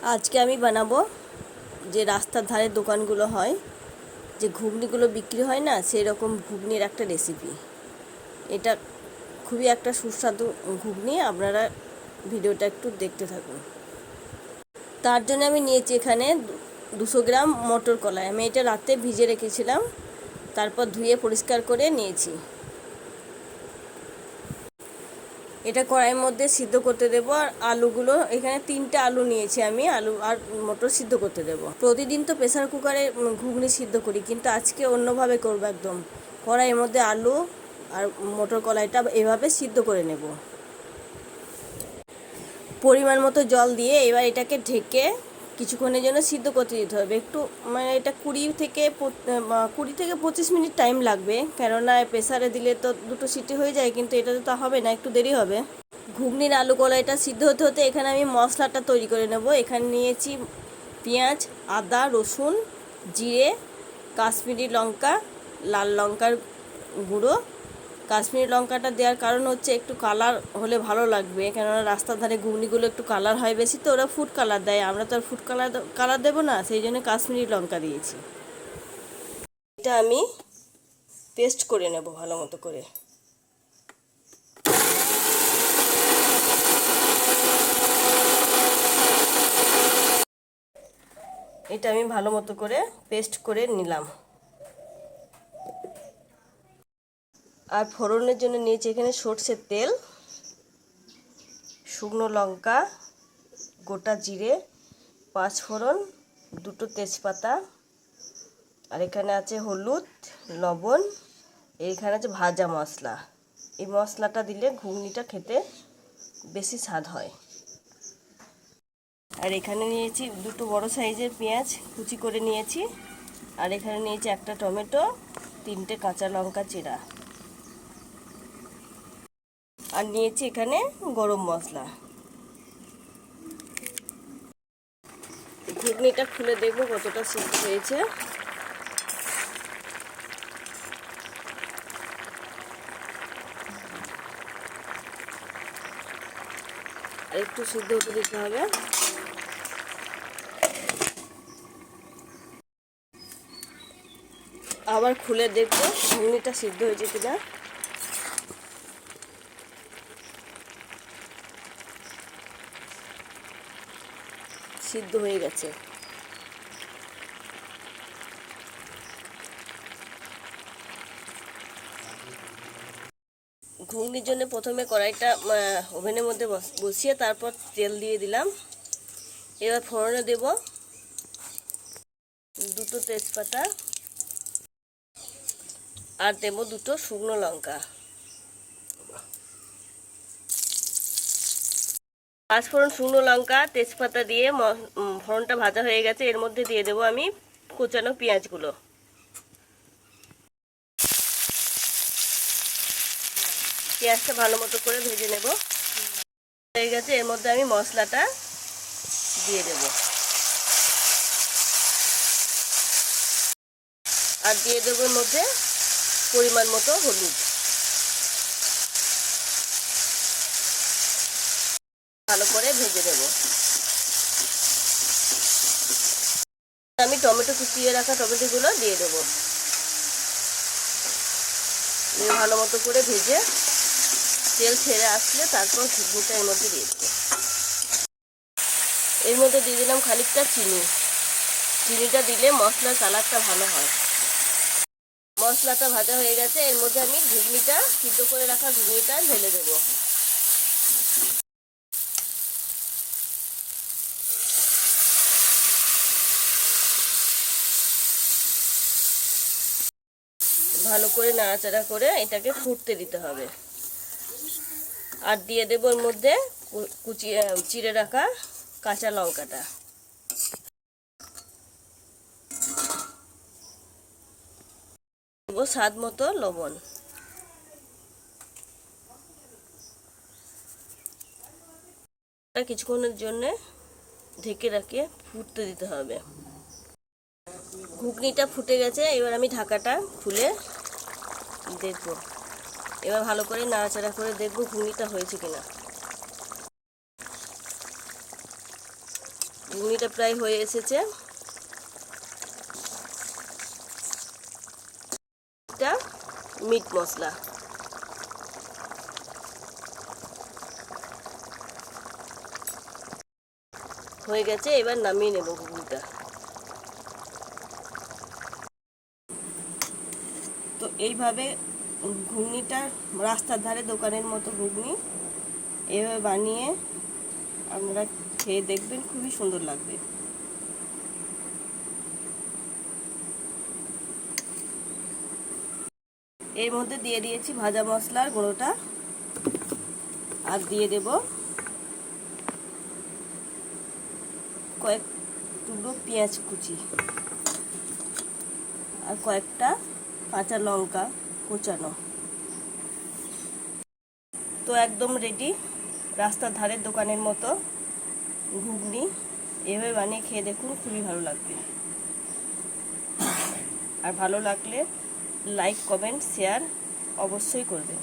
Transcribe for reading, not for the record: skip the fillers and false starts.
আজকে আমি বানাবো যে রাস্তার ধারে দোকানগুলো হয়, যে ঘুগনিগুলো বিক্রি হয় না, সেই রকম ঘুগনির একটা রেসিপি। এটা খুবই একটা সুস্বাদু ঘুগনি। আপনারা ভিডিওটা একটু দেখতে থাকুন। তার জন্য আমি নিয়েছি এখানে 200 গ্রাম মটর কলাই। আমি এটা রাতে ভিজে রেখেছিলাম, তারপর ধুয়ে পরিষ্কার করে নিয়েছি। এটা কড়াইয়ের মধ্যে সিদ্ধ করতে দেবো। আর আলুগুলো এখানে 3টে আলু নিয়েছি আমি, আলু আর মটর সিদ্ধ করতে দেবো। প্রতিদিন তো প্রেসার কুকারে ঘুগনি সিদ্ধ করি, কিন্তু আজকে অন্যভাবে করবো। একদম কড়াইয়ের মধ্যে আলু আর মটর কলাইটা এভাবে সিদ্ধ করে নেব। পরিমাণ মতো জল দিয়ে এবার এটাকে ঢেকে কিছুক্ষণের জন্য সিদ্ধ করতে দিতে হবে। একটু মানে এটা 20 থেকে 25 মিনিট টাইম লাগবে, কেননা প্রেসারে দিলে তো 2টো সিটি হয়ে যায়, কিন্তু এটাতে তো হবে না, একটু দেরি হবে। ঘুগনির আলু কলাইটা সিদ্ধ হতে হতে এখানে আমি মশলাটা তৈরি করে নেব। এখানে নিয়েছি পেঁয়াজ, আদা, রসুন, জিরে, কাশ্মীরি লঙ্কা, লাল লঙ্কার গুঁড়ো। কাশ্মীরি লঙ্কাটা দেওয়ার কারণ হচ্ছে একটু কালার হলে ভালো লাগবে, কেননা রাস্তার ধারে ঘুগনিগুলো একটু কালার হয় বেশি, তো ওরা ফুড কালার দেয়, আমরা তো আর ফুড কালার দেবো না, সেই জন্য কাশ্মীরি লঙ্কা দিয়েছি। এটা আমি পেস্ট করে নেব ভালো মতো করে। এটা আমি ভালো মতো করে পেস্ট করে নিলাম। আর ফোড়নের জন্য নিয়েছি এখানে সর্ষের তেল, শুকনো লঙ্কা, গোটা জিরে, 5 ফোড়ন, 2টো তেজপাতা, আর এখানে আছে হলুদ, লবণ, এইখানে আছে ভাজা মশলা। এই মশলাটা দিলে ঘুগনিটা খেতে বেশি স্বাদ হয়। আর এখানে নিয়েছি 2টো বড় সাইজের পেঁয়াজ কুচি করে নিয়েছি। আর এখানে নিয়েছি একটা টমেটো, 3টে কাঁচা লঙ্কা চিরা। আর নিয়েছি এখানে গরম মশলা। ঘুগনিটা খুলে দেখবো কতটা সিদ্ধ হয়েছে। আর একটু সিদ্ধ হতে দিতে হবে। আবার খুলে দেখবো ঘুগনিটা সিদ্ধ হয়েছে কিনা। সিদ্ধ হয়ে গেছে। ঘুগনির জন্য প্রথমে কড়াইটা ওভেনের মধ্যে বসিয়ে তারপর তেল দিয়ে দিলাম। এবার ফোড়নে দেব 2টো তেজপাতা, আর দেব 2টো শুকনো লঙ্কা। 5 ফোড়ন, শুকনো লঙ্কা, তেজপাতা দিয়ে ফোড়নটা ভাজা হয়ে গেছে। এর মধ্যে দিয়ে দেব আমি কোচানো পেঁয়াজগুলো। পেঁয়াজটা ভালো মতো করে ভেজে নেব। হয়ে গেছে, এর মধ্যে আমি মশলাটা দিয়ে দেব। আর দিয়ে দেবো এর মধ্যে পরিমাণ মতো হলুদ। ভালো করে ভেজে দেব। আমি টমেটো কুচিয়ে রাখা টমেটোগুলো দিয়ে দেবো। ভালো মতো করে ভেজে তেল ছেড়ে আসলে তারপর ঘুগনিটা এর মধ্যে দিয়ে দেবো। এর মধ্যে দিয়ে দিলাম খানিকটা চিনি। চিনিটা দিলে মশলার কালারটা ভালো হয়। মশলাটা ভাজা হয়ে গেছে, এর মধ্যে আমি ঘুগনিটা সিদ্ধ করে রাখা ঘুগনিটা ঢেলে দেবো। ভালো করে নাড়াচাড়া করে এটাকে ফুটতে দিতে হবে। আর দিয়ে দেবো এর মধ্যে চিড়ে রাখা কাঁচা লঙ্কাটা। দেবো স্বাদ মতো লবণ। কিছুক্ষণের জন্য ঢেকে রাখে ফুটতে দিতে হবে। ঘুগনিটা ফুটে গেছে, এবার আমি ঢাকাটা খুলে দেখব। এবার ভালো করে নাড়াচাড়া করে দেখব ঘুগনিটা হয়েছে কিনা। ঘুগনিটা প্রায় হয়ে এসেছে। এটা মিট মশলা, হয়ে গেছে। এবার নামিয়ে নেব ঘুগনিটা। তো এইভাবে ঘুগনিটা রাস্তার ধারে দোকানের মতো ঘুগনি এইভাবে বানিয়ে আপনারা খেয়ে দেখবেন, খুবই সুন্দর লাগবে। এর মধ্যে দিয়ে দিয়েছি ভাজা মশলার গুঁড়োটা, আর দিয়ে দেব কয়েক টুকরো পেঁয়াজ কুচি আর কয়েকটা কাঁচা লঙ্কা কুচানো। তো একদম রেডি রাস্তার ধারের দোকানের মতো ঘুগনি। এভাবে বানিয়ে খেয়ে দেখুন, খুবই ভালো লাগবে। আর ভালো লাগলে লাইক, কমেন্ট, শেয়ার অবশ্যই করবেন।